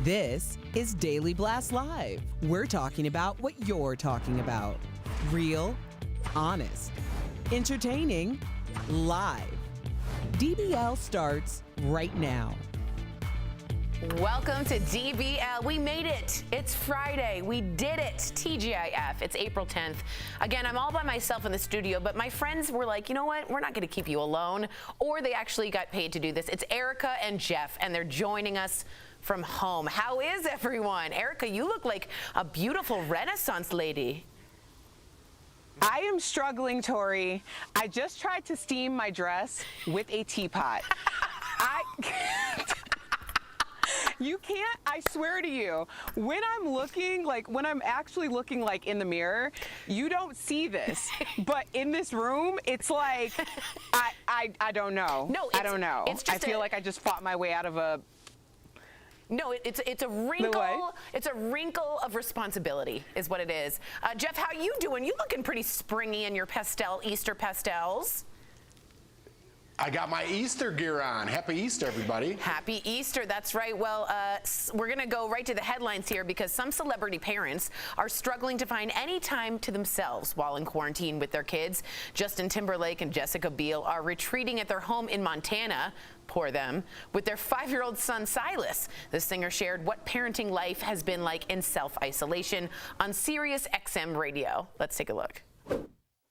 This is Daily Blast Live. We're talking about what you're talking about. Real, honest, entertaining, live. DBL starts right now. Welcome to DBL. We made it. It's Friday. We did it. TGIF. It's April 10th. Again, I'm all by myself in the studio, but my friends were like, you know what? We're not going to keep you alone. Or they actually got paid to do this. It's Erica and Jeff, and they're joining us from home. How is everyone? Erica, you look like a beautiful Renaissance lady. I am struggling, Tori. I just tried to steam my dress with a teapot. You can't, I swear to you, when I'm looking, when I'm actually looking in the mirror, you don't see this. But in this room, it's like, I don't know. No, I don't know. I feel like I just fought my way out of a... No, it's a wrinkle. It's a wrinkle of responsibility, is what it is. Jeff, how you doing? You looking pretty springy in your Easter pastels. I got my Easter gear on. Happy Easter, everybody. Happy Easter, that's right. Well, we're going to go right to the headlines here because some celebrity parents are struggling to find any time to themselves while in quarantine with their kids. Justin Timberlake and Jessica Biel are retreating at their home in Montana, poor them, with their 5-year-old son, Silas. The singer shared what parenting life has been like in self-isolation on Sirius XM radio. Let's take a look.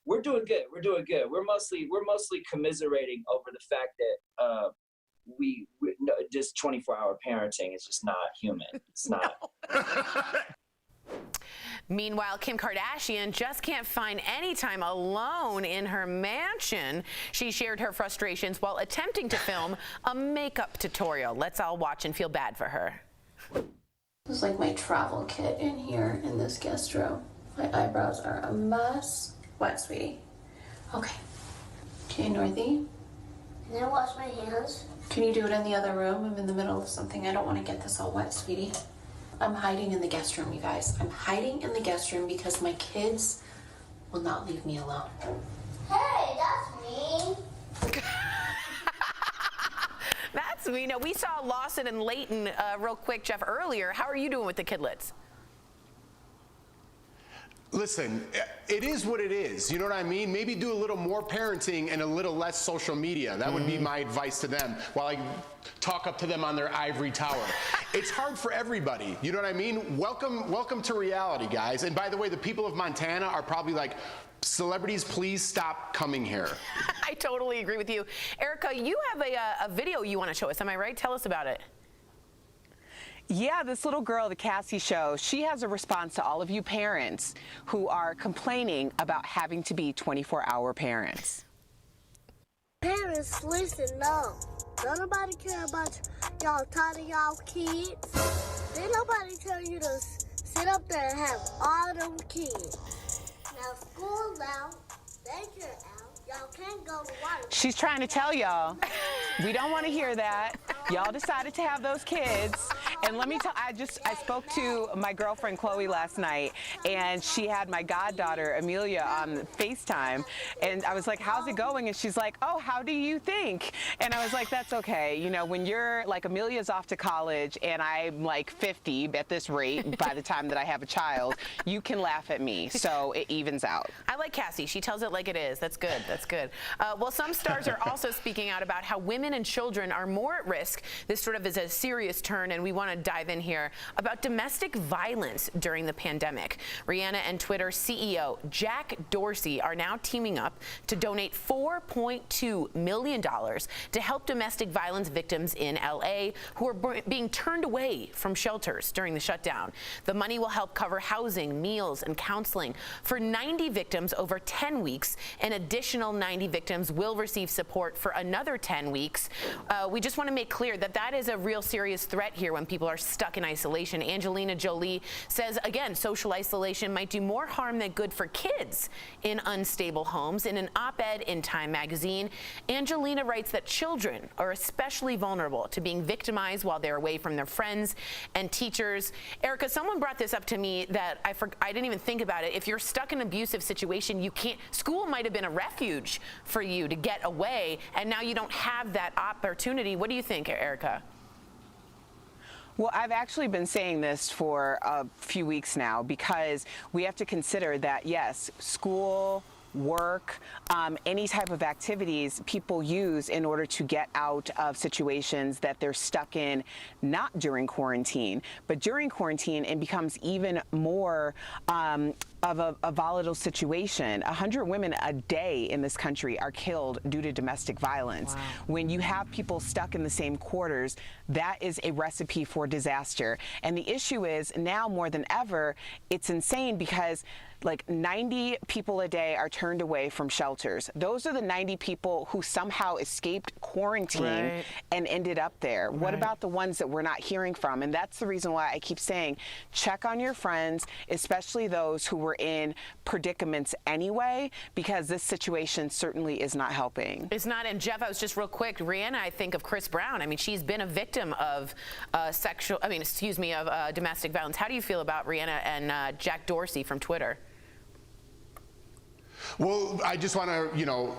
We're doing good. We're doing good. We're mostly commiserating over the fact that we just 24-hour parenting is just not human. It's not. Meanwhile, Kim Kardashian just can't find any time alone in her mansion. She shared her frustrations while attempting to film a makeup tutorial. Let's all watch and feel bad for her. This is like my travel kit in here in this guest room. My eyebrows are a mess. What, sweetie? Okay. Okay, Northie. Can I wash my hands? Can you do it in the other room? I'm in the middle of something. I don't want to get this all wet, sweetie. I'm hiding in the guest room, you guys. I'm hiding in the guest room because my kids will not leave me alone. Hey, that's me. That's me. Now, we saw Loughlin and Loughlin real quick, Jeff, earlier. How are you doing with the kidlets? Listen, it is what it is. You know what I mean? Maybe do a little more parenting and a little less social media. That would be my advice to them while I talk up to them on their ivory tower. It's hard for everybody. You know what I mean? Welcome to reality, guys. And by the way, the people of Montana are probably like, celebrities, please stop coming here. I totally agree with you. Erica, you have a video you want to show us. Am I right? Tell us about it. Yeah, this little girl, the Cassie Show, she has a response to all of you parents who are complaining about having to be 24-hour parents. Parents, listen, no. Don't nobody care about y'all tired of y'all kids. Didn't nobody tell you to sit up there and have all them kids. Now school out, daycare out, y'all can't go to work. She's trying to tell y'all, we don't want to hear that. Y'all decided to have those kids. And let me tell, I spoke to my girlfriend Chloe last night, and she had my goddaughter Amelia on FaceTime, and I was like, how's it going? And she's like, oh, how do you think? And I was like, that's okay. You know, when you're like, Amelia's off to college and I'm like 50 at this rate by the time that I have a child, you can laugh at me. So it evens out. I like Cassie. She tells it like it is. That's good. That's good. Well, some stars are also speaking out about how women and children are more at risk. This sort of is a serious turn, and we want to dive in here about domestic violence during the pandemic. Rihanna and Twitter CEO Jack Dorsey are now teaming up to donate $4.2 million to help domestic violence victims in LA who are being turned away from shelters during the shutdown. The money will help cover housing, meals, and counseling for 90 victims over 10 weeks. An additional 90 victims will receive support for another 10 weeks. We just want to make clear that that is a real serious threat here when people are stuck in isolation. Angelina Jolie says, again, social isolation might do more harm than good for kids in unstable homes. In an op-ed in Time magazine, Angelina writes that children are especially vulnerable to being victimized while they're away from their friends and teachers. Erica, someone brought this up to me that I didn't even think about it. If you're stuck in an abusive situation, you can't, school might have been a refuge for you to get away, and now you don't have that opportunity. What do you think, Erica? Well, I've actually been saying this for a few weeks now because we have to consider that, yes, school, work, any type of activities people use in order to get out of situations that they're stuck in, not during quarantine, but during quarantine, it becomes even more of a volatile situation. 100 women a day in this country are killed due to domestic violence. Wow. When you have people stuck in the same quarters, that is a recipe for disaster. And the issue is now more than ever, it's insane because like 90 people a day are turned away from shelters. Those are the 90 people who somehow escaped quarantine and ended up there. What about the ones that we're not hearing from? And that's the reason why I keep saying, check on your friends, especially those who were in predicaments anyway, because this situation certainly is not helping. It's not. And Jeff, I was just real quick, Rihanna, I think of Chris Brown. I mean, she's been a victim of domestic violence. How do you feel about Rihanna and Jack Dorsey from Twitter? Well, I just want to,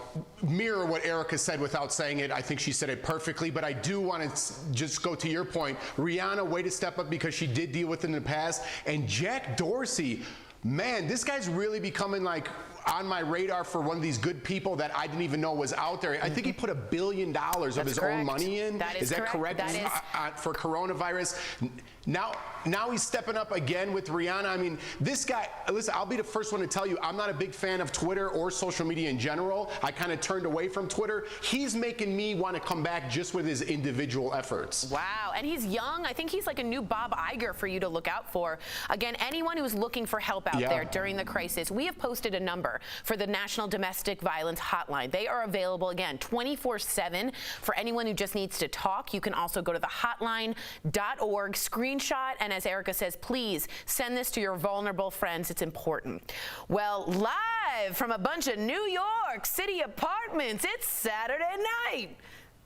mirror what Erica said without saying it. I think she said it perfectly, but I do want to just go to your point. Rihanna, way to step up because she did deal with it in the past. And Jack Dorsey, man, this guy's really becoming like on my radar for one of these good people that I didn't even know was out there. I think he put $1 billion of his own money in. Is that correct? That is. For coronavirus. Now he's stepping up again with Rihanna. I mean, this guy, listen, I'll be the first one to tell you, I'm not a big fan of Twitter or social media in general. I kind of turned away from Twitter. He's making me want to come back just with his individual efforts. Wow, and he's young. I think he's like a new Bob Iger for you to look out for. Again, anyone who's looking for help out there during the crisis, we have posted a number for the National Domestic Violence Hotline. They are available, again, 24/7 for anyone who just needs to talk. You can also go to the hotline.org, screenshot, and as Erica says, please send this to your vulnerable friends. It's important. Well, live from a bunch of New York City apartments, it's Saturday night.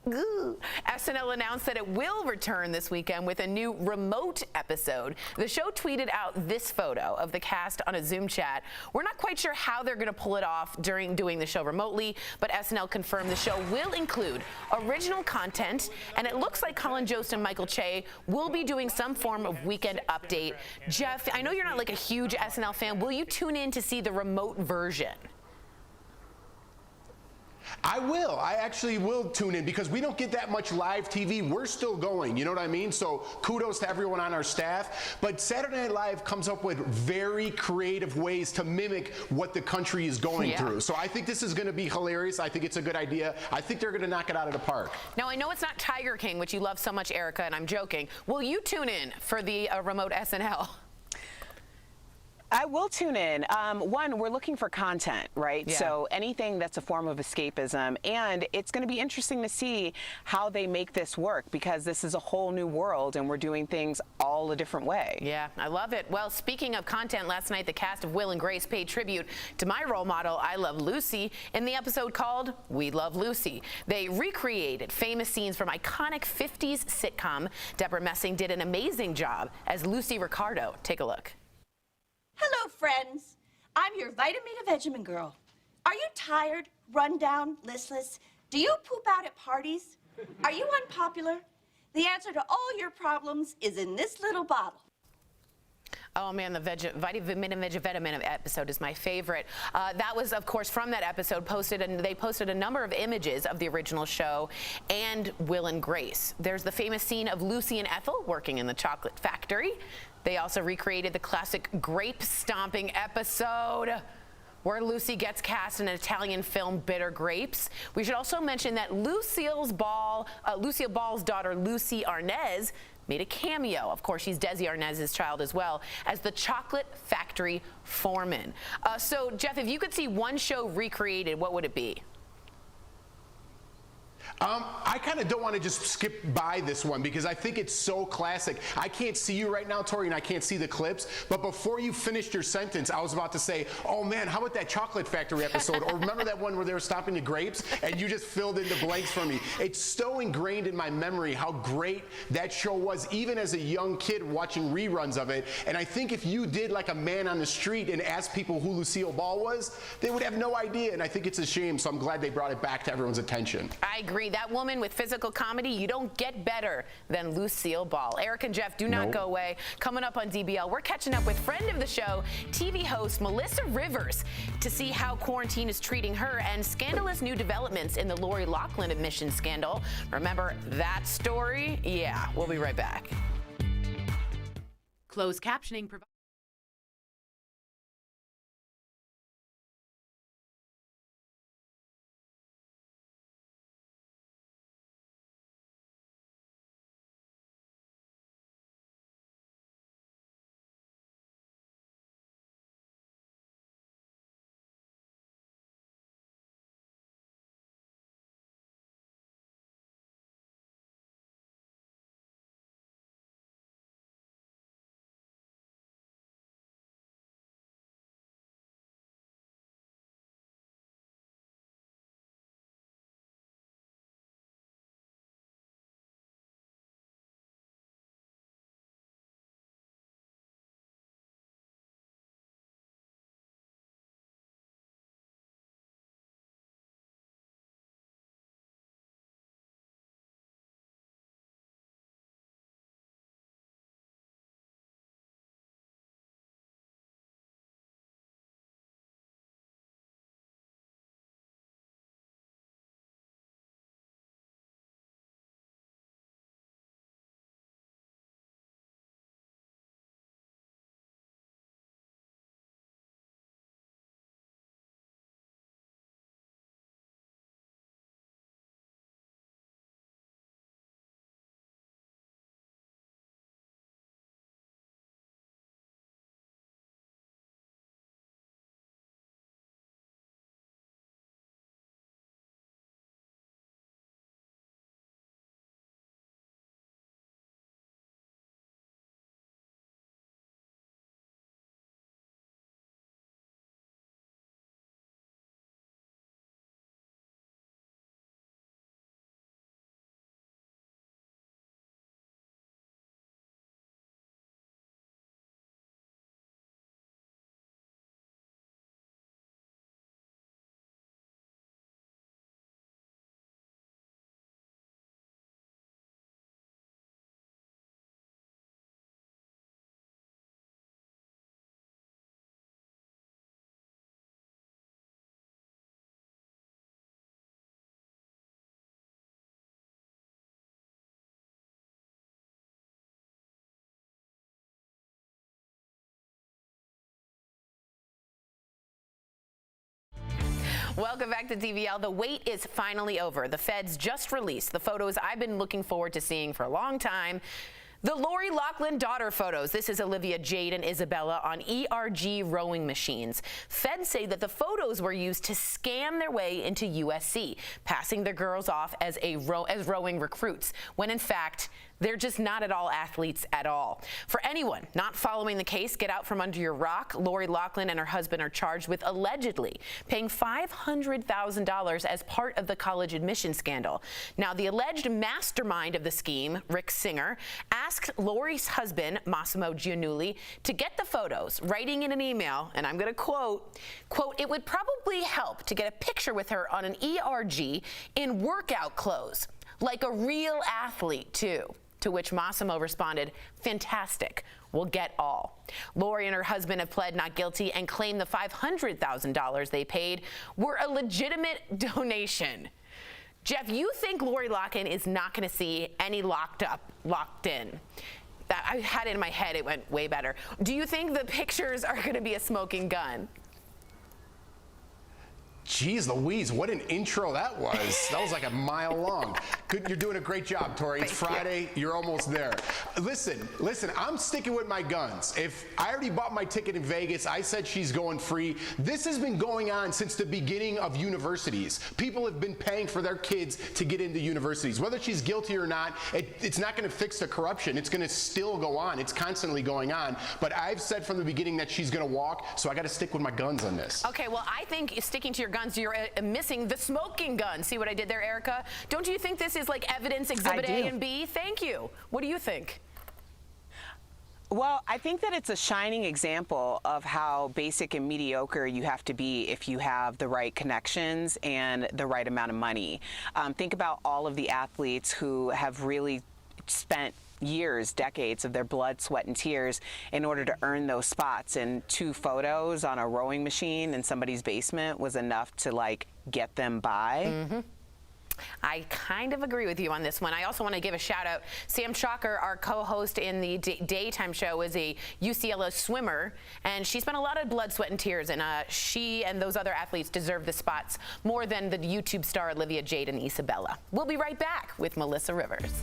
SNL announced that it will return this weekend with a new remote episode. The show tweeted out this photo of the cast on a Zoom chat. We're not quite sure how they're going to pull it off during doing the show remotely, but SNL confirmed the show will include original content, and it looks like Colin Jost and Michael Che will be doing some form of weekend update. Jeff, I know you're not like a huge SNL fan. Will you tune in to see the remote version? I will. I actually will tune in because we don't get that much live TV. We're still going, you know what I mean? So kudos to everyone on our staff. But Saturday Night Live comes up with very creative ways to mimic what the country is going through. So I think this is going to be hilarious. I think it's a good idea. I think they're going to knock it out of the park. Now, I know it's not Tiger King, which you love so much, Erica, and I'm joking. Will you tune in for the remote SNL? I will tune in. One, we're looking for content, right? Yeah. So anything that's a form of escapism. And it's going to be interesting to see how they make this work because this is a whole new world and we're doing things all a different way. Yeah, I love it. Well, speaking of content, last night the cast of Will and Grace paid tribute to my role model, I Love Lucy, in the episode called We Love Lucy. They recreated famous scenes from iconic 50s sitcom. Deborah Messing did an amazing job as Lucy Ricardo. Take a look. Hello, friends. I'm your vitamin vegemin girl. Are you tired, run down, listless? Do you poop out at parties? Are you unpopular? The answer to all your problems is in this little bottle. Oh man, the vitamin and vegetamin episode is my favorite. That was, of course, from that episode they posted a number of images of the original show and Will and Grace. There's the famous scene of Lucy and Ethel working in the chocolate factory. They also recreated the classic grape stomping episode where Lucy gets cast in an Italian film, Bitter Grapes. We should also mention that Lucille Ball's daughter, Lucy Arnaz, made a cameo. Of course, she's Desi Arnaz's child as well, as the chocolate factory foreman. So, Jeff, if you could see one show recreated, what would it be? I kind of don't want to just skip by this one because I think it's so classic. I can't see you right now, Tori, and I can't see the clips, but before you finished your sentence, I was about to say, oh man, how about that chocolate factory episode? Or remember that one where they were stomping the grapes and you just filled in the blanks for me. It's so ingrained in my memory how great that show was, even as a young kid watching reruns of it. And I think if you did like a man on the street and asked people who Lucille Ball was, they would have no idea. And I think it's a shame, so I'm glad they brought it back to everyone's attention. I agree. agree. That woman with physical comedy, you don't get better than Lucille Ball. Eric and Jeff, do not go away. Coming up on DBL, we're catching up with friend of the show, TV host Melissa Rivers, to see how quarantine is treating her and scandalous new developments in the Loughlin admission scandal. Remember that story? Yeah, we'll be right back. Closed captioning provided. Welcome back to DBL. The wait is finally over. The feds just released the photos I've been looking forward to seeing for a long time. The Loughlin daughter photos. This is Olivia, Jade, and Isabella on ERG rowing machines. Feds say that the photos were used to scam their way into USC, passing the girls off as rowing recruits, when in fact, they're just not at all athletes at all. For anyone not following the case, get out from under your rock. Loughlin and her husband are charged with allegedly paying $500,000 as part of the college admission scandal. Now, the alleged mastermind of the scheme, Rick Singer, asked Lori's husband, Massimo Giannulli, to get the photos, writing in an email, and I'm going to quote, "It would probably help to get a picture with her on an ERG in workout clothes, like a real athlete, too." To which Massimo responded, "Fantastic, we'll get all." Lori and her husband have pled not guilty and claim the $500,000 they paid were a legitimate donation. Jeff, you think Lori Loughlin is not going to see any locked in? I had it in my head, it went way better. Do you think the pictures are going to be a smoking gun? Jeez Louise, what an intro that was. That was like a mile long. Good, you're doing a great job, Tori. It's Friday, you're almost there. Listen, I'm sticking with my guns. If I already bought my ticket in Vegas, I said she's going free. This has been going on since the beginning of universities. People have been paying for their kids to get into universities. Whether she's guilty or not, it's not going to fix the corruption. It's going to still go on. It's constantly going on. But I've said from the beginning that she's going to walk, so I got to stick with my guns on this. Okay, well, I think sticking to your guns, you're missing the smoking gun. See what I did there, Erica? Don't you think this is like evidence exhibit A and B? Thank you. What do you think? Well, I think that it's a shining example of how basic and mediocre you have to be if you have the right connections and the right amount of money. Think about all of the athletes who have really spent years, decades of their blood, sweat, and tears in order to earn those spots. And 2 photos on a rowing machine in somebody's basement was enough to, like, get them by. Mm-hmm. I kind of agree with you on this one. I also want to give a shout out. Sam Chalker, our co-host in the daytime show, is a UCLA swimmer, and she spent a lot of blood, sweat, and tears, and she and those other athletes deserve the spots more than the YouTube star Olivia Jade and Isabella. We'll be right back with Melissa Rivers.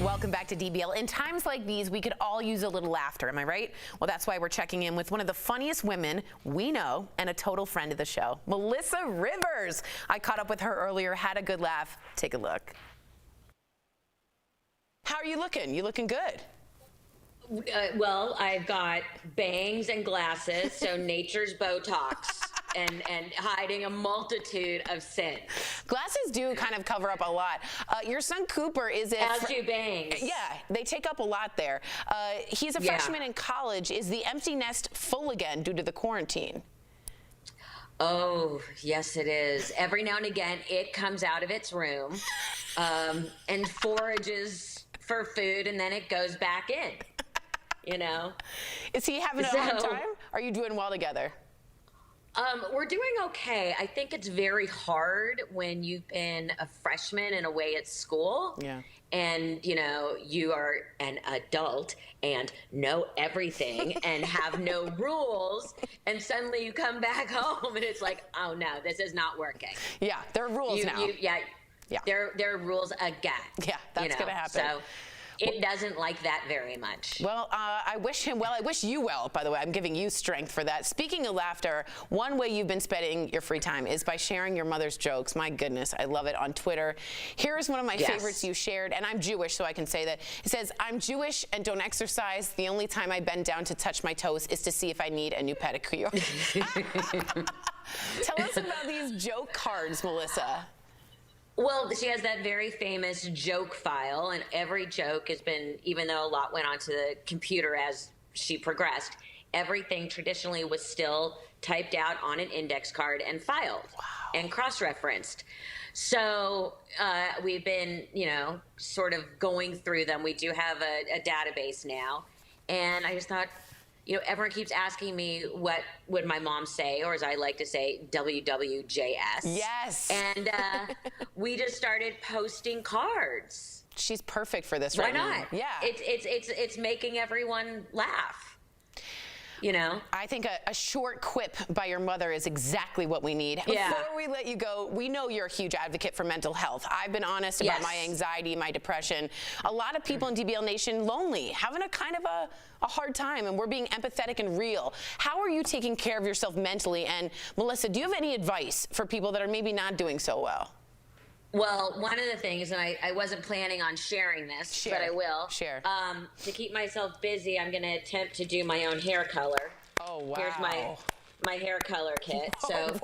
Welcome back to DBL. In times like these, we could all use a little laughter, am I right? Well, that's why we're checking in with one of the funniest women we know and a total friend of the show, Melissa Rivers. I caught up with her earlier, had a good laugh. Take a look. How are you looking? You looking good? Well, I've got bangs and glasses, so nature's Botox. And hiding a multitude of sins. Glasses do kind of cover up a lot. Your son Cooper is As do bangs. Yeah, they take up a lot there. He's a freshman in college. Is the empty nest full again due to the quarantine? Oh, yes, it is. Every now and again, it comes out of its room and forages for food, and then it goes back in, you know? Is he having a hard time? Are you doing well together? We're doing okay. I think it's very hard when you've been a freshman and away at school. Yeah. And, you know, you are an adult and know everything and have no rules. And suddenly you come back home and it's like, oh, no, this is not working. Yeah, there are rules now. Yeah. There are rules again. Yeah, that's going to happen. So it doesn't like that very much. Well, I wish him well. I wish you well, by the way. I'm giving you strength for that. Speaking of laughter, one way you've been spending your free time is by sharing your mother's jokes. My goodness, I love it on Twitter. Here's one of my favorites you shared, and I'm Jewish, so I can say that. It says, I'm Jewish and don't exercise. The only time I bend down to touch my toes is to see if I need a new pedicure. Tell us about these joke cards, Melissa. Well, she has that very famous joke file, and every joke has been, even though a lot went onto the computer as she progressed, everything traditionally was still typed out on an index card and filed and cross-referenced. So we've been, you know, sort of going through them. We do have a database now, and I just thought, you know, everyone keeps asking me what would my mom say, or as I like to say, WWJS. Yes. And we just started posting cards. She's perfect for this Why right now. not? Yeah. It's making everyone laugh. You know? I think a short quip by your mother is exactly what we need. Yeah. Before we let you go, we know you're a huge advocate for mental health. I've been honest about my anxiety, my depression. A lot of people in DBL Nation lonely, having a kind of a hard time, and we're being empathetic and real. How are you taking care of yourself mentally? And Melissa, do you have any advice for people that are maybe not doing so well? Well, one of the things, and I wasn't planning on sharing this, but I will. Share. To keep myself busy, I'm going to attempt to do my own hair color. Oh, wow. Here's my hair color kit. So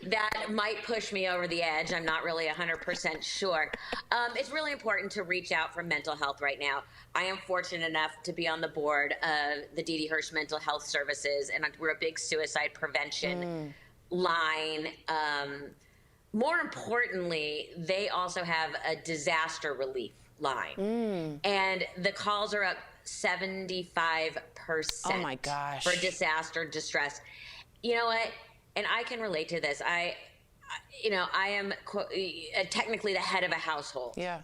that might push me over the edge. I'm not really 100% sure. It's really important to reach out for mental health right now. I am fortunate enough to be on the board of the Dee Dee Hirsch Mental Health Services, and we're a big suicide prevention line. More importantly, they also have a disaster relief line. And the calls are up 75%. Oh my gosh. For disaster distress. You know what? And I can relate to this. I am technically the head of a household. Yeah.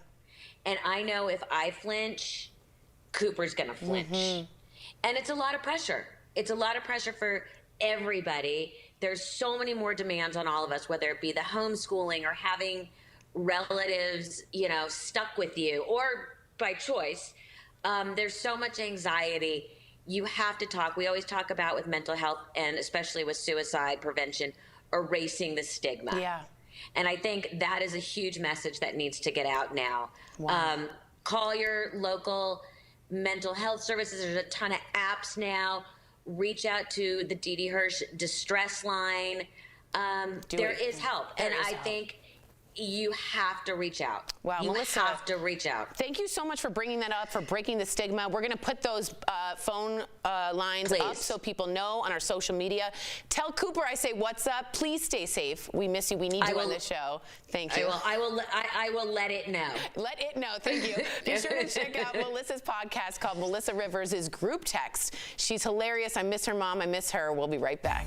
And I know if I flinch, Cooper's going to flinch. And it's a lot of pressure. It's a lot of pressure for everybody. There's so many more demands on all of us, whether it be the homeschooling or having relatives, stuck with you, or by choice. There's so much anxiety. You have to talk. We always talk about with mental health, and especially with suicide prevention, erasing the stigma. Yeah. And I think that is a huge message that needs to get out now. Wow. Call your local mental health services. There's a ton of apps now. Reach out to the Dee Dee Hirsch distress line. There is help. And I think you have to reach out. Wow, you Melissa, have to reach out. Thank you so much for bringing that up, for breaking the stigma. We're going to put those phone lines up so people know on our social media. Tell Cooper I say what's up. Please stay safe. We miss you. We need you on this show. Thank you. I will let it know. Let it know. Thank you. Be sure to check out Melissa's podcast called Melissa Rivers' Group Text. She's hilarious. I miss her mom. I miss her. We'll be right back.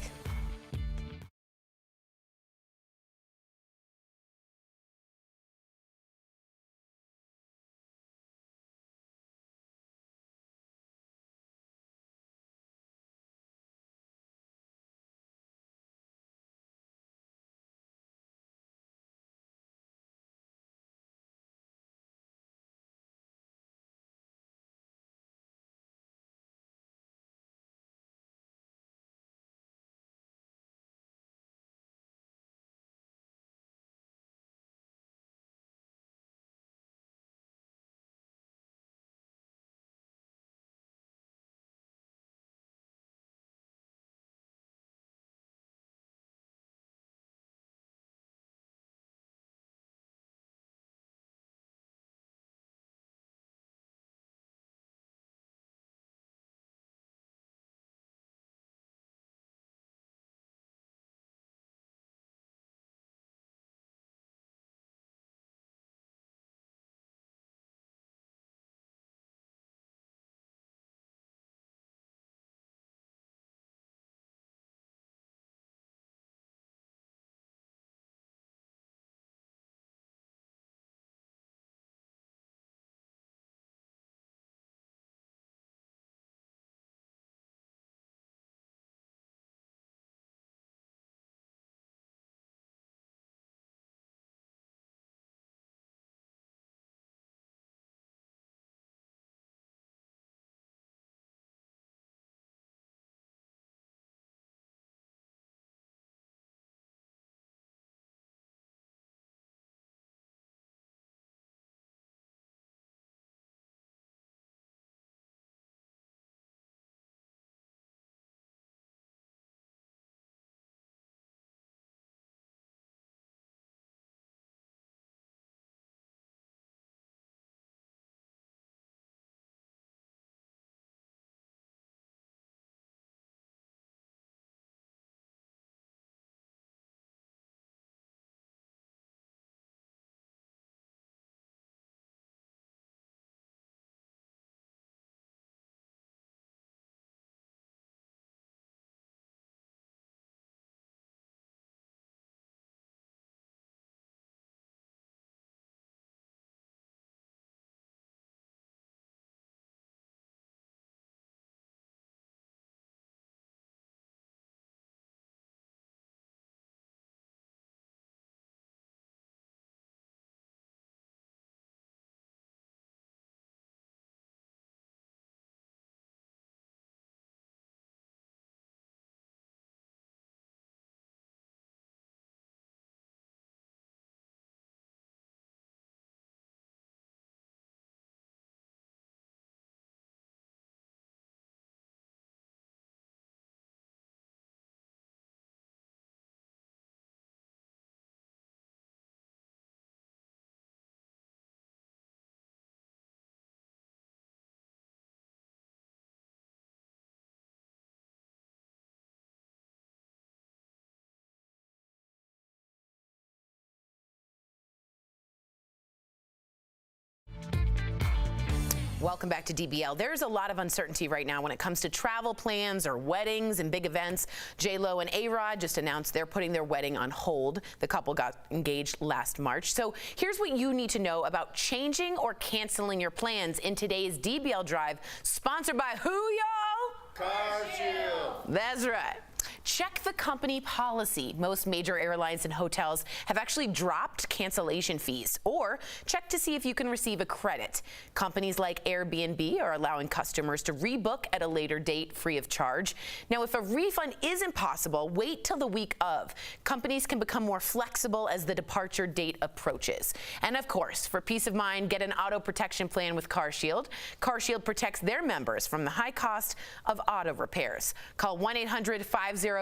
Welcome back to DBL. There's a lot of uncertainty right now when it comes to travel plans or weddings and big events. J-Lo and A-Rod just announced they're putting their wedding on hold. The couple got engaged last March. So here's what you need to know about changing or canceling your plans in today's DBL Drive, sponsored by who, y'all? CarShield. That's right. Check the company policy. Most major airlines and hotels have actually dropped cancellation fees, or check to see if you can receive a credit. Companies like Airbnb are allowing customers to rebook at a later date free of charge. Now, if a refund isn't possible, wait till the week of. Companies can become more flexible as the departure date approaches. And of course, for peace of mind, get an auto protection plan with CarShield. CarShield protects their members from the high cost of auto repairs. Call 1-800-505-9619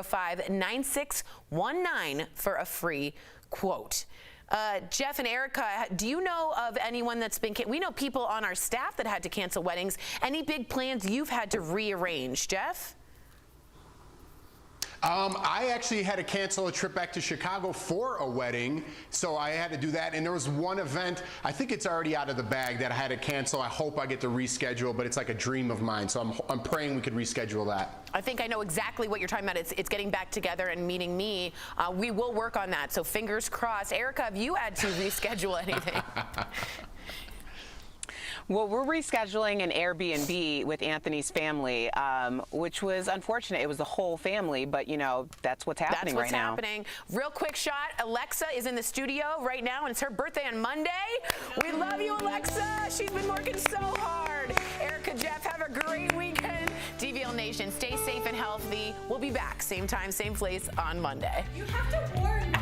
for a free quote. Jeff and Erica, do you know of anyone that's been, we know people on our staff that had to cancel weddings. Any big plans you've had to rearrange? Jeff? I actually had to cancel a trip back to Chicago for a wedding, so I had to do that. And there was one event, I think it's already out of the bag, that I had to cancel. I hope I get to reschedule, but it's like a dream of mine, so I'm praying we could reschedule that. I think I know exactly what you're talking about. It's getting back together and meeting me. We will work on that, so fingers crossed. Erica, have you had to reschedule anything? Well, we're rescheduling an Airbnb with Anthony's family, which was unfortunate. It was the whole family, but, you know, that's what's happening right now. That's what's happening. Real quick shot. Alexa is in the studio right now, and it's her birthday on Monday. We love you, Alexa. She's been working so hard. Erica, Jeff, have a great weekend. DBL Nation, stay safe and healthy. We'll be back same time, same place on Monday. You have to warn.